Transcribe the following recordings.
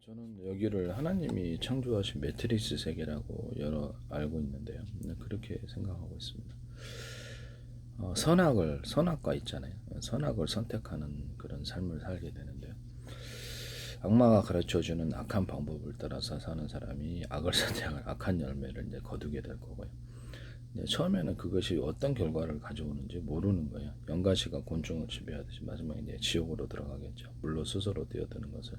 저는 여기를 하나님이 창조하신 매트리스 세계라고 여러 알고 있는데요. 그렇게 생각하고 있습니다. 선악과 있잖아요. 선악을 선택하는 그런 삶을 살게 되는데요. 악마가 가르쳐주는 악한 방법을 따라서 사는 사람이 악을 선택할 악한 열매를 이제 거두게 될 거고요. 처음에는 그것이 어떤 결과를 가져오는지 모르는 거예요. 연가시가 곤충을 지배하듯이 마지막에 이제 지옥으로 들어가겠죠. 물로 스스로 뛰어드는 것을.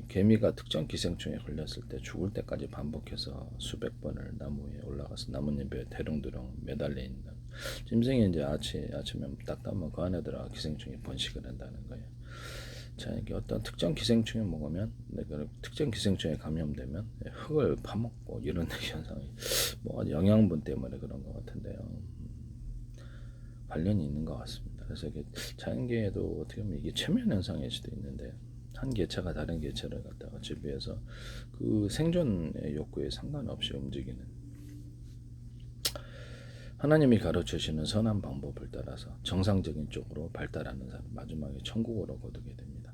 개미가 특정 기생충에 걸렸을 때 죽을 때까지 반복해서 수백 번을 나무 위에 올라가서 나뭇잎에 대롱대롱 매달려 있는 짐승이 이제 아침에 딱 따면 그 안에 들어가 기생충이 번식을 한다는 거예요. 자, 이게 어떤 특정 기생충을 먹으면 그 특정 기생충에 감염되면 흙을 파먹고 이런 현상이 뭐 영양분 때문에 그런 것 같은데요. 관련이 있는 것 같습니다. 그래서 이게 자연계에도 어떻게 보면 이게 최면 현상일 수도 있는데 한 개체가 다른 개체를 갖다가 지배해서 그 생존의 욕구에 상관없이 움직이는 하나님이 가르치시는 선한 방법을 따라서 정상적인 쪽으로 발달하는 사람 마지막에 천국으로 거두게 됩니다.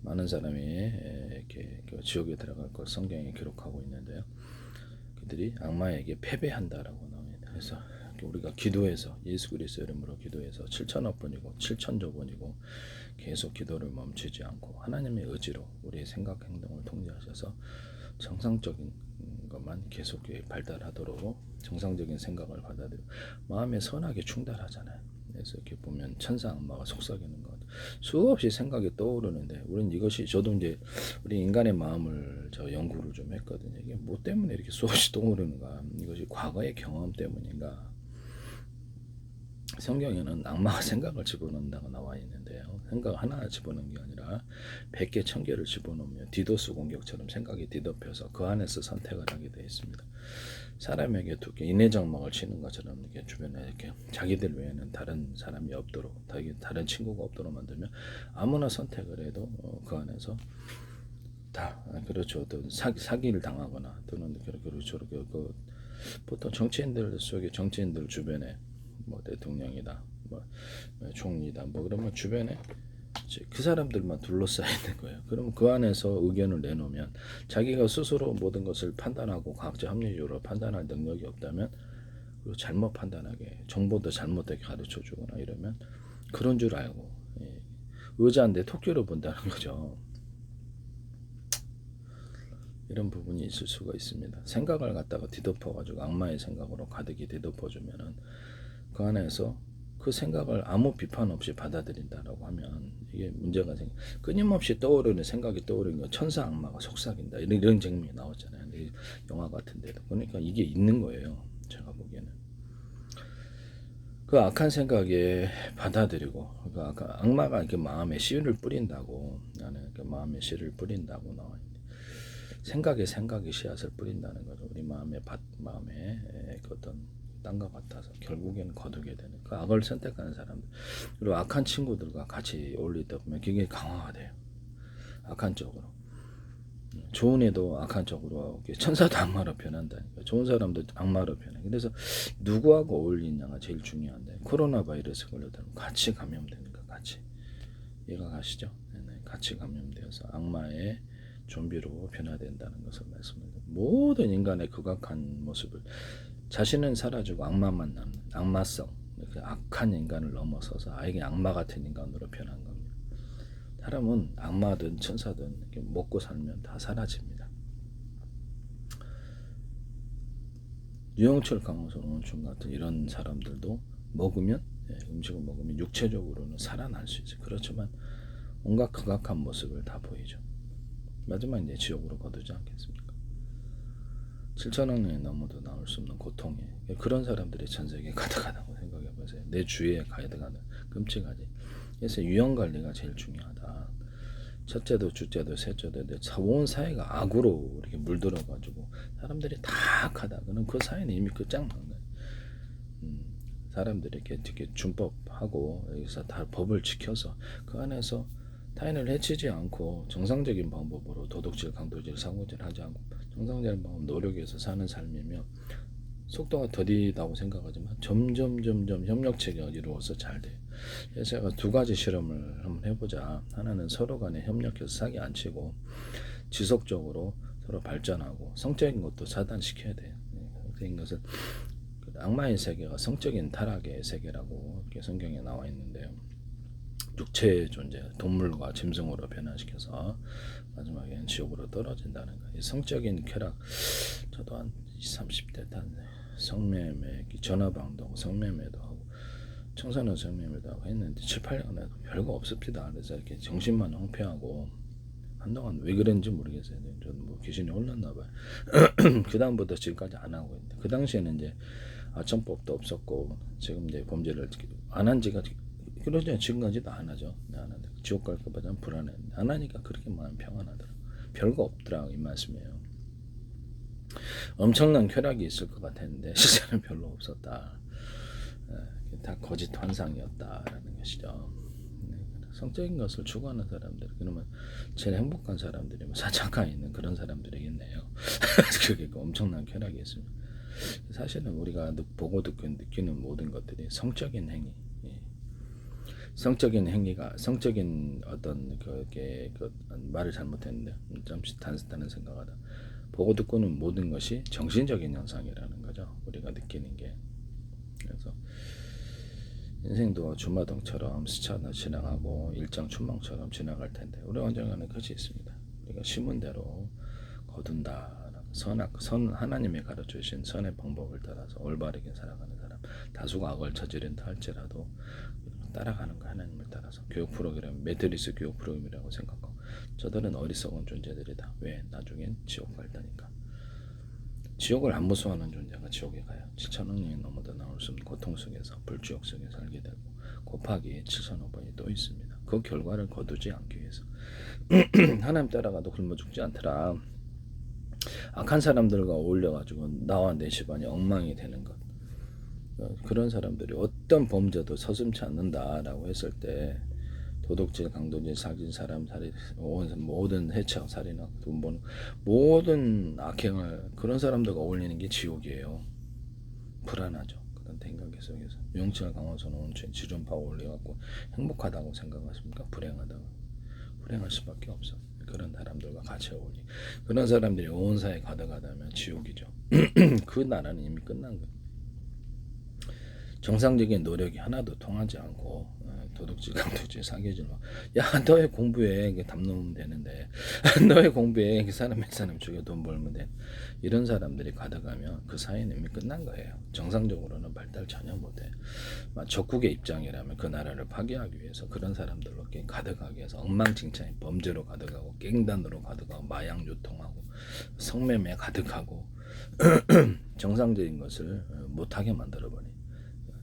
많은 사람이 이렇게 지옥에 들어갈 걸 성경에 기록하고 있는데요. 그들이 악마에게 패배한다라고 나옵니다. 그래서 우리가 기도해서 예수 그리스도 이름으로 기도해서 7천억 번이고 7천조 번이고 계속 기도를 멈추지 않고 하나님의 의지로 우리의 생각 행동을 통제하셔서 정상적인 것만 계속 발달하도록 정상적인 생각을 받아들이고 마음에 선하게 충달하잖아요. 그래서 이렇게 보면 천사 악마가 속삭이는 것 수없이 생각이 떠오르는데 우리는 이것이 저도 이제 우리 인간의 마음을 저 연구를 좀 했거든요. 이게 뭐 때문에 이렇게 수없이 떠오르는가? 이것이 과거의 경험 때문인가? 성경에는 악마가 생각을 집어넣는다고 나와 있는데요. 생각 하나 집어넣는 게 아니라 100개, 1000개를 집어넣으면 디도스 공격처럼 생각이 뒤덮여서 그 안에서 선택을 하게 되어 있습니다. 사람에게 두께 인내정막을 치는 것처럼 이렇게 주변에 이렇게 자기들 외에는 다른 사람이 없도록 다른 친구가 없도록 만들면 아무나 선택을 해도 그 안에서 다 그렇죠. 어떤 사기를 당하거나 또는 그렇죠. 보통 정치인들 속에 정치인들 주변에 뭐 대통령이다, 뭐 총리다, 뭐 그러면 주변에 그 사람들만 둘러싸여 있는 거예요. 그러면 그 안에서 의견을 내놓으면 자기가 스스로 모든 것을 판단하고 과학적 합리적으로 판단할 능력이 없다면 그리고 잘못 판단하게 정보도 잘못되게 가르쳐 주거나 이러면 그런 줄 알고 의자인데 토끼로 본다는 거죠. 이런 부분이 있을 수가 있습니다. 생각을 갖다가 뒤덮어가지고 악마의 생각으로 가득히 뒤덮어주면은 그 안에서 그 생각을 아무 비판 없이 받아들인다라고 하면 이게 문제가 생겨. 끊임없이 떠오르는 생각이 떠오르는 거 천사 악마가 속삭인다 이런 장면이 나오잖아요. 영화 같은데도 그러니까 이게 있는 거예요. 제가 보기에는 그 악한 생각에 받아들이고 그 악마가 이렇게 마음에 씨를 뿌린다고 나는 그 마음에 씨를 뿌린다고 나와 있는데 생각이 씨앗을 뿌린다는 거죠. 우리 마음에 그 어떤 땅과 같아서 결국에는 거두게 되는 그 악을 선택하는 사람들 그리고 악한 친구들과 같이 어울리다 보면 굉장히 강화가 돼요. 악한 쪽으로 좋은 애도 악한 쪽으로 천사도 악마로 변한다니까 좋은 사람도 악마로 변해. 그래서 누구하고 어울리냐가 제일 중요한데 코로나 바이러스 걸려들면 같이 감염되는 거 같이 이해가 가시죠? 같이 감염되어서 악마의 좀비로 변화된다는 것을 말씀드립니다. 모든 인간의 극악한 모습을 자신은 사라지고 악마만 남는 악마성 악한 인간을 넘어서서 아예 악마 같은 인간으로 변한 겁니다. 사람은 악마든 천사든 이렇게 먹고 살면 다 사라집니다. 유영철 강호선 원충 같은 이런 사람들도 먹으면 음식을 먹으면 육체적으로는 살아날 수 있어요. 그렇지만 온갖 극악한 모습을 다 보이죠. 마지막 이제 지옥으로 거두지 않겠습니까? 7천억 년이 넘어도 나올 수 없는 고통에 그런 사람들이 전 세계에 가득하다고 생각해 보세요. 내 주위에 가득하다 끔찍하지. 그래서 유형 관리가 제일 중요하다. 첫째도 둘째도 셋째도 온 사회가 악으로 이렇게 물들어가지고 사람들이 다 악하다. 그럼 그 사회는 이미 끝장난 거예요. 사람들이 이렇게 준법하고 여기서 다 법을 지켜서 그 안에서 타인을 해치지 않고 정상적인 방법으로 도덕질, 강도질, 상호질 하지 않고 정상적인 방법 노력해서 사는 삶이며 속도가 더디다고 생각하지만 점점 협력체가 이루어서 잘 돼요. 그래서 제가 두 가지 실험을 한번 해보자. 하나는 서로 간에 협력해서 사기 안 치고 지속적으로 서로 발전하고 성적인 것도 차단시켜야 돼요. 성적인 것은 악마의 세계가 성적인 타락의 세계라고 이렇게 성경에 나와 있는데요. 육체의 존재, 동물과 짐승으로 변화시켜서 마지막에는 지옥으로 떨어진다는 거예요. 성적인 쾌락, 저도 한 20, 30대 단 성매매, 전화방도 하고 성매매도 하고 청소년 성매매도 하고 했는데 7, 8년 해도 별거 없습니다. 그래서 이렇게 정신만 황폐하고 한동안 왜 그랬는지 모르겠어요. 저는 뭐 귀신이 올랐나 봐요. 그 다음부터 지금까지 안 하고 있는데 그 당시에는 이제 아청법도 없었고 지금 이제 범죄를 안 한 지가 그러지 지금까지도 안 하죠. 안 하는데 지옥 갈까 봐 좀 불안해. 안 하니까 그렇게 마음 평안하더라. 별거 없더라 이 말씀이에요. 엄청난 쾌락이 있을 것 같았는데 실제는 별로 없었다. 다 거짓 환상이었다라는 것이죠. 성적인 것을 추구하는 사람들, 그러면 제일 행복한 사람들이 사창가에 있는 그런 사람들이겠네요. 그게 엄청난 쾌락이 있습니다. 사실은 우리가 보고 듣고 느끼는 모든 것들이 성적인 행위, 성적인 행위가 성적인 어떤 그게 말을 잘못했는데 잠시 다른 생각하다 보고 듣고는 모든 것이 정신적인 현상이라는 거죠. 우리가 느끼는 게. 그래서 인생도 주마등처럼 스쳐 지나가고 일정 춘몽처럼 지나갈 텐데 우리 언젠가는 끝이 있습니다. 우리가 심은 대로 거둔다. 선 하나님이 가르쳐 주신 선의 방법을 따라서 올바르게 살아가는 사람, 다수가 악을 저지른다 할지라도 따라가는 거 하나님을 따라서 교육 프로그램 매트리스 교육 프로그램이라고 생각하고 저들은 어리석은 존재들이다. 왜? 나중엔 지옥 갈 테니까. 지옥을 안 무서워하는 존재가 지옥에 가요. 7천억 년이 넘어도 나올 수 없는 고통 속에서 불지옥 속에 살게 되고 곱하기 7,500번이 또 있습니다. 그 결과를 거두지 않기 위해서 하나님 따라가도 굶어 죽지 않더라. 악한 사람들과 어울려가지고 나와 내 집안이 엉망이 되는 것. 그런 사람들이 어떤 범죄도 서슴지 않는다라고 했을 때 도둑질, 강도질, 사기, 사람 살인, 모든 해치하고 살인하고 돈 버는 모든 악행을 그런 사람들과 어울리는 게 지옥이에요. 불안하죠. 그런 생각 속에서 명칭을 강화해서는 온천 지존파고 올려갖고 행복하다고 생각하십니까? 불행하다고. 불행할 수밖에 없어. 그런 사람들과 같이 어울리. 그런 사람들이 온 사회에 가득하다면 지옥이죠. 그 나라는 이미 끝난 거예요. 정상적인 노력이 하나도 통하지 않고 도둑질, 강도질, 사기질 야 너의 공부에 답 놓으면 되는데 너의 공부에 사람 죽여 돈 벌면 돼. 이런 사람들이 가득하면 그 사회는 이미 끝난 거예요. 정상적으로는 발달 전혀 못해. 적국의 입장이라면 그 나라를 파괴하기 위해서 그런 사람들로 가득하게 해서 엉망진창인 범죄로 가득하고 갱단으로 가득하고 마약 유통하고 성매매 가득하고 정상적인 것을 못하게 만들어버린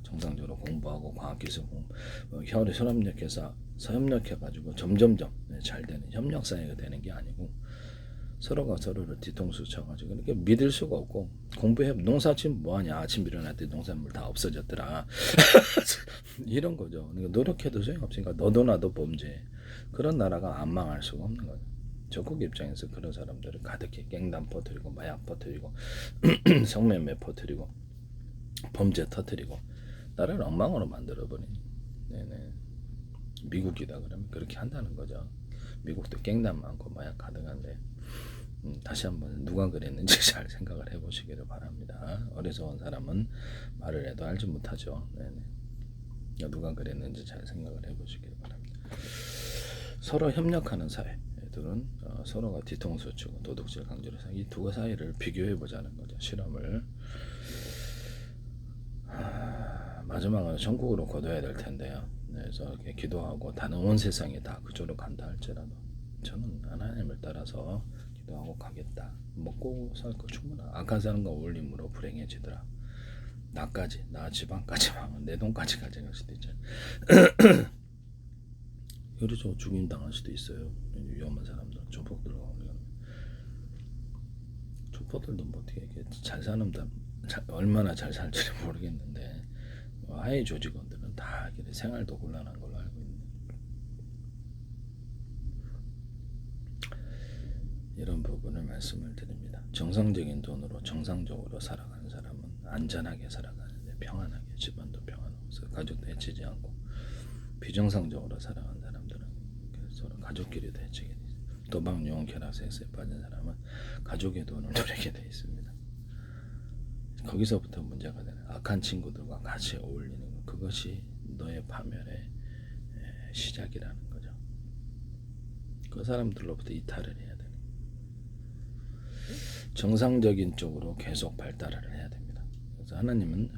정상적으로 공부하고 과학기술 협력해서 협력해가지고 점점점 잘 되는 협력사회가 되는 게 아니고 서로가 서로를 뒤통수 쳐가지고 이렇게 믿을 수가 없고 공부해 농사지면 뭐하냐 아침 일어날 때 농산물 다 없어졌더라 이런 거죠. 그러니까 노력해도 소용없으니까 너도 나도 범죄 그런 나라가 안 망할 수가 없는 거죠. 적국 입장에서 그런 사람들을 가득히 갱단 퍼뜨리고 마약 퍼뜨리고 성매매 퍼뜨리고 범죄 터뜨리고 나라를 엉망으로 만들어버린 네네. 미국이다 그러면 그렇게 한다는 거죠. 미국도 갱단 많고 마약 가득한데 다시 한번 누가 그랬는지 잘 생각을 해보시기를 바랍니다. 어리석은 사람은 말을 해도 알지 못하죠. 네네. 누가 그랬는지 잘 생각을 해보시기를 바랍니다. 서로 협력하는 사회들은 서로가 뒤통수 치고 도둑질 강제로 이 두 사이를 비교해 보자는 거죠. 실험을 마지막은 천국으로 거둬야 될 텐데요. 그래서 이렇게 기도하고 다른 온 세상이 다 그쪽으로 간다 할지라도 저는 하나님을 따라서 기도하고 가겠다. 먹고 살 거 충분하다. 악한 사람과 어울림으로 불행해지더라. 나까지, 나 집안까지 망한 내 돈까지 가져갈 수도 있잖아. 그래서 죽임 당할 수도 있어요. 위험한 사람들, 조폭들 조폭들도 뭐 어떻게 잘 사는 얼마나 잘 살지 모르겠는데 하위 조직원들은 다 생활도 곤란한 걸로 알고 있는데 이런 부분을 말씀을 드립니다. 정상적인 돈으로 정상적으로 살아가는 사람은 안전하게 살아가는데 평안하게 집안도 평안하고 가족도 해치지 않고 비정상적으로 살아가는 사람들은 서로 가족끼리도 해치게 돼 있어요. 도박, 유흥, 쾌락, 섹스에 빠진 사람은 가족의 돈을 노리게 돼 있습니다. 거기서부터 문제가 되는 악한 친구들과 같이 어울리는 것, 그것이 너의 파멸의 시작이라는 거죠. 그 사람들로부터 이탈을 해야 되는, 정상적인 쪽으로 계속 발달을 해야 됩니다. 그래서 하나님은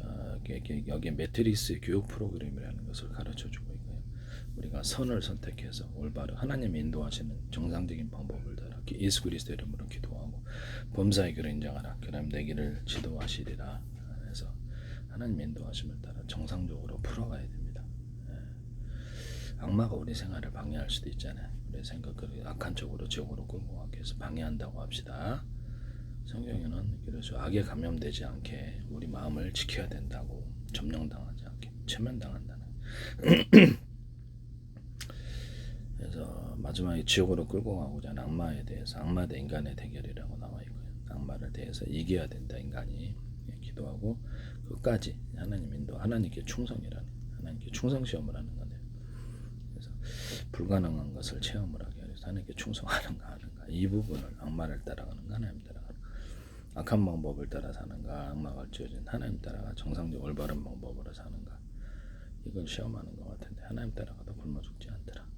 여기 매트리스 교육 프로그램이라는 것을 가르쳐 주고 있고요. 우리가 선을 선택해서 올바른 하나님이 인도하시는 정상적인 방법을 따라 예수 그리스도 이름으로 기도하고 범사의 길을 인정하라. 그럼 내 길을 지도하시리라. 그래서 하나님 인도하심을 따라 정상적으로 풀어가야 됩니다. 악마가 우리 생활을 방해할 수도 있잖아요. 우리 생각을 악한 쪽으로 지옥으로 끌고 가기 위해서 방해한다고 합시다. 성경에는 그래서 악에 감염되지 않게 우리 마음을 지켜야 된다고, 점령당하지 않게, 체면당한다는. 그래서 마지막에 지옥으로 끌고 가고자 하는 악마에 대해서 악마 대 인간의 대결이라고 나와 있고요. 악마를 대해서 이겨야 된다 인간이 기도하고 끝까지 하나님 인도, 하나님께 충성이라는, 하나님께 충성 시험을 하는 건데, 그래서 불가능한 것을 체험을 하게 해서 하나님께 충성하는가 하는가, 이 부분을 악마를 따라가는가 하나님 따라가는가, 악한 방법을 따라 사는가 악마가 주어진 하나님 따라가 정상적 올바른 방법으로 사는가, 이걸 시험하는 것 같은데 하나님 따라가도 굶어 죽지 않더라.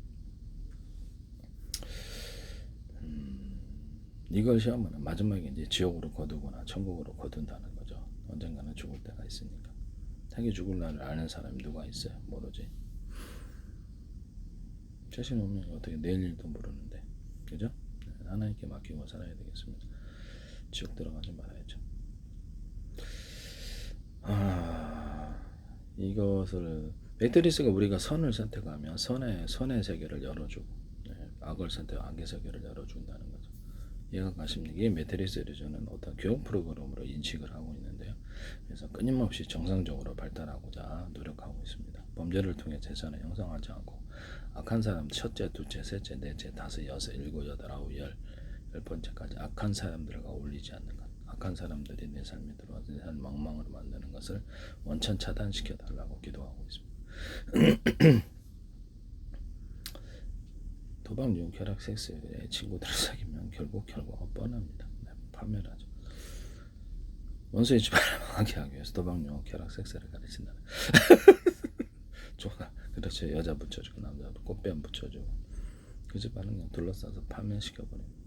이걸 시험하는 마지막에 이제 지옥으로 거두거나 천국으로 거둔다는 거죠. 언젠가는 죽을 때가 있으니까. 자기 죽을 날을 아는 사람이 누가 있어요? 모르지. 자신 없는 어떻게 내일 일도 모르는데, 그죠? 하나님께 맡기고 살아야 되겠습니다. 지옥 들어가지 말아야죠. 이것을 매트리스가 우리가 선을 선택하면 선의 세계를 열어주고, 악을 선택 악의 세계를 열어준다는 거죠. 이해가 가십니까? 이 매트리스를 저는 어떤 교육 프로그램으로 인식을 하고 있는데요. 그래서 끊임없이 정상적으로 발달하고자 노력하고 있습니다. 범죄를 통해 재산을 형성하지 않고 악한 사람 첫째, 둘째, 셋째, 넷째, 다섯, 여섯, 일곱, 여덟, 아홉, 열 번째까지 악한 사람들과 어울리지 않는 것, 악한 사람들이 내 삶에 들어와서 내 삶을 엉망으로 만드는 것을 원천 차단시켜 달라고 기도하고 있습니다. 도박, 유흥, 쾌락, 섹스의 친구들을 사귀면 결과가 뻔합니다. 파멸하죠. 원수의 집안을 망하게 하기 위해서 도박, 유흥, 쾌락, 섹스를 가르친다는. 좋아, 그렇죠. 여자 붙여주고 남자 꽃뱀 붙여주고 그 집안은 그냥 둘러싸서 파멸시켜버립니다.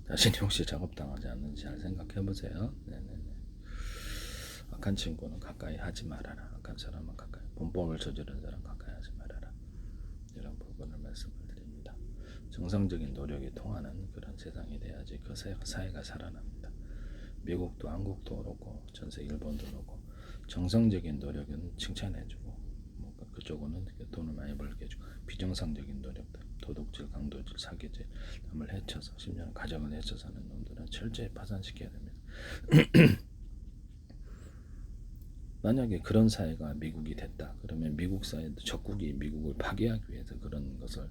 자신이 혹시 작업당하지 않는지 잘 생각해보세요. 네네네. 악한 친구는 가까이 하지 말아라. 악한 사람은 가까이, 본법을 저지른 사람 가까이 하지 말아라. 이런 부분을 말씀을 드립니다. 정상적인 노력이 통하는 그런 세상이 돼야지 그 사회가 살아납니다. 미국도 한국도 그렇고 전세 일본도 그렇고 정상적인 노력은 칭찬해주고 그쪽은 돈을 많이 벌게 해주고, 비정상적인 노력들, 도둑질, 강도질, 사기질, 남을 해쳐서 심지어는 가정을 해쳐서 하는 놈들은 철저히 파산시켜야 됩니다. 만약에 그런 사회가 미국이 됐다 그러면 미국 사회도 적국이 미국을 파괴하기 위해서 그런 것을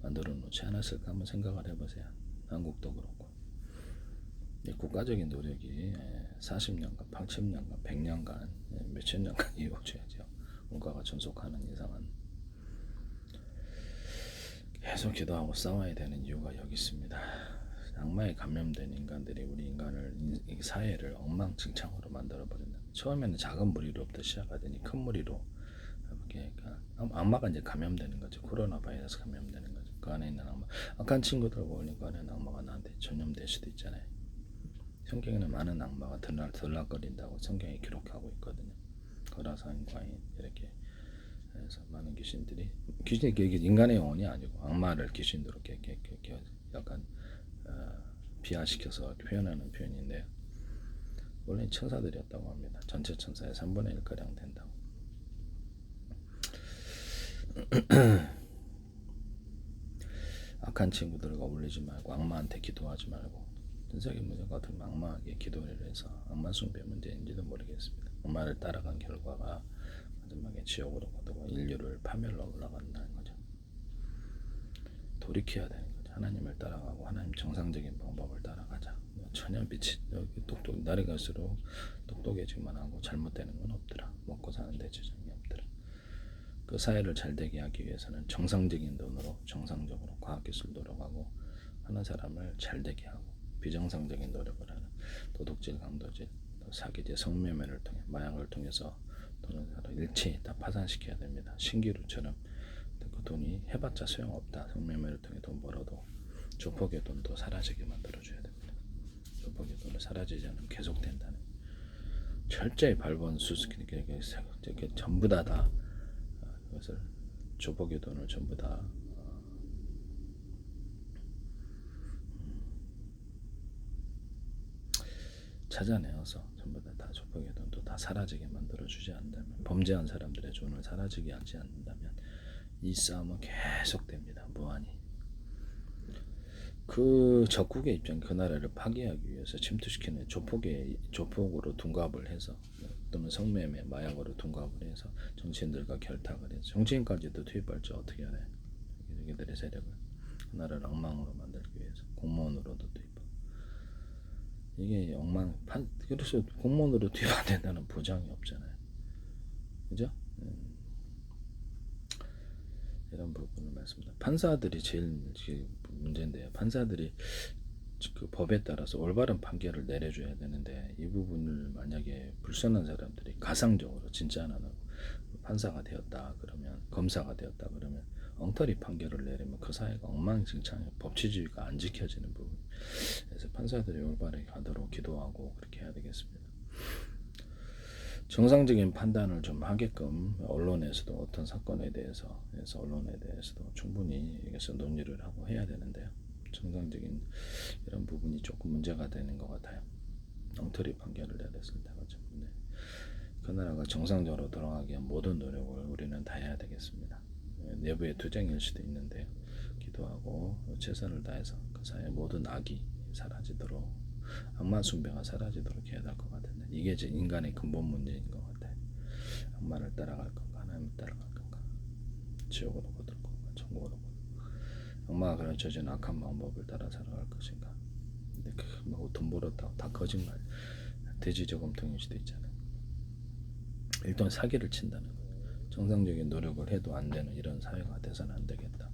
만들어 놓지 않았을까 한번 생각을 해보세요. 한국도 그렇고 국가적인 노력이 40년간, 80년간, 100년간, 몇천 년간 이루어져야죠. 국가가 존속하는 이상은 계속 기도하고 싸워야 되는 이유가 여기 있습니다. 악마에 감염된 인간들이 우리 인간을, 이 사회를 엉망진창으로 만들어버린다. 처음에는 작은 무리로부터 시작하더니 큰 무리로 이렇게 악마가 이제 감염되는 거죠. 코로나 바이러스 감염되는 거죠. 그 안에 있는 악마, 악한 친구들과 어울리는 그 안에 있는 악마가 나한테 전염될 수도 있잖아요. 성경에는 많은 악마가 들락거린다고 성경에 기록하고 있거든요. 거라산, 과인 이렇게 해서 많은 귀신이 인간의 영혼이 아니고 악마를 귀신으로 이렇게 약간 비하시켜서 표현하는 표현인데요. 원래 천사들이었다고 합니다. 전체 천사의 3분의 1가량 된다고. 악한 친구들과 어울리지 말고 악마한테 기도하지 말고, 전세계 문제가 어떻게 악마에게 기도를 해서 악마 숭배 문제인지도 모르겠습니다. 악마를 따라간 결과가 마지막에 지옥으로 가두고 인류를 파멸로 올라간다는 거죠. 돌이켜야 되는 거죠. 하나님을 따라가고 하나님 정상적인 방법을 따라가자. 전혀 미치 똑똑 날이 갈수록 똑똑해지만 하고 잘못되는 건 없더라. 먹고 사는데 지장이 없더라. 그 사회를 잘 되게 하기 위해서는 정상적인 돈으로 정상적으로 과학기술 노력하고 하는 사람을 잘 되게 하고 비정상적인 노력을 하는 도둑질, 강도질, 사기질, 성매매를 통해 마약을 통해서 돈을 일체 다 파산시켜야 됩니다. 신기루처럼 그 돈이 해봤자 소용없다. 성매매를 통해 돈 벌어도 조폭의 돈도 사라지게 만들어줘야 됩니다. 조폭의 돈을 사라지지 않으면 계속된다는 철저히 밟은 수수께끼 이렇게 전부 다 그것을 조폭의 돈을 전부 다 찾아내어서 전부 다 조폭의 돈도 다 사라지게 만들어주지 않는다면 범죄한 사람들의 돈을 사라지게 하지 않는다면 이 싸움은 계속됩니다. 무한히. 그 적국의 입장 그 나라를 파괴하기 위해서 침투시키는 조폭으로 둔갑을 해서 또는 성매매 마약으로 둔갑을 해서 정치인들과 결탁을 해서 정치인까지도 투입할 줄 어떻게 알아요? 여기들의 세력을 그 나라를 엉망으로 만들기 위해서 공무원으로도 투입하고 이게 그래서 공무원으로 투입 안 된다는 보장이 없잖아요. 그죠? 이런 부분을 말씀드립니다. 판사들이 제일 문제인데요. 판사들이 그 법에 따라서 올바른 판결을 내려줘야 되는데 이 부분을 만약에 불순한 사람들이 가상적으로 진짜 안 하고 판사가 되었다 그러면 검사가 되었다 그러면 엉터리 판결을 내리면 그 사회가 엉망진창이에요. 법치주의가 안 지켜지는 부분. 그래서 판사들이 올바르게 가도록 기도하고 그렇게 해야 되겠습니다. 정상적인 판단을 좀 하게끔 언론에서도 어떤 사건에 대해서 언론에 대해서도 충분히 여기서 논의를 하고 해야 되는데요. 정상적인 이런 부분이 조금 문제가 되는 것 같아요. 엉터리 판결을 내렸을 때가 좀 그 나라가 정상적으로 돌아가기 위한 모든 노력을 우리는 다 해야 되겠습니다. 내부의 투쟁일 수도 있는데요. 기도하고 최선을 다해서 그 사회의 모든 악이 사라지도록 악마 숭배가 사라지도록 해야 될 것 같은데 이게 이제 인간의 근본 문제인 것 같아요. 악마를 따라갈 건가 하나님을 따라갈 건가 지옥으로 거둘 건가 천국으로 거둘 건가 악마가 가르쳐준 악한 방법을 따라 살아갈 것인가. 근데 돈 벌었다고 다 거짓말 돼지 저금통일 수도 있잖아요. 일단 사기를 친다는 거예요. 정상적인 노력을 해도 안 되는 이런 사회가 돼서는 안 되겠다.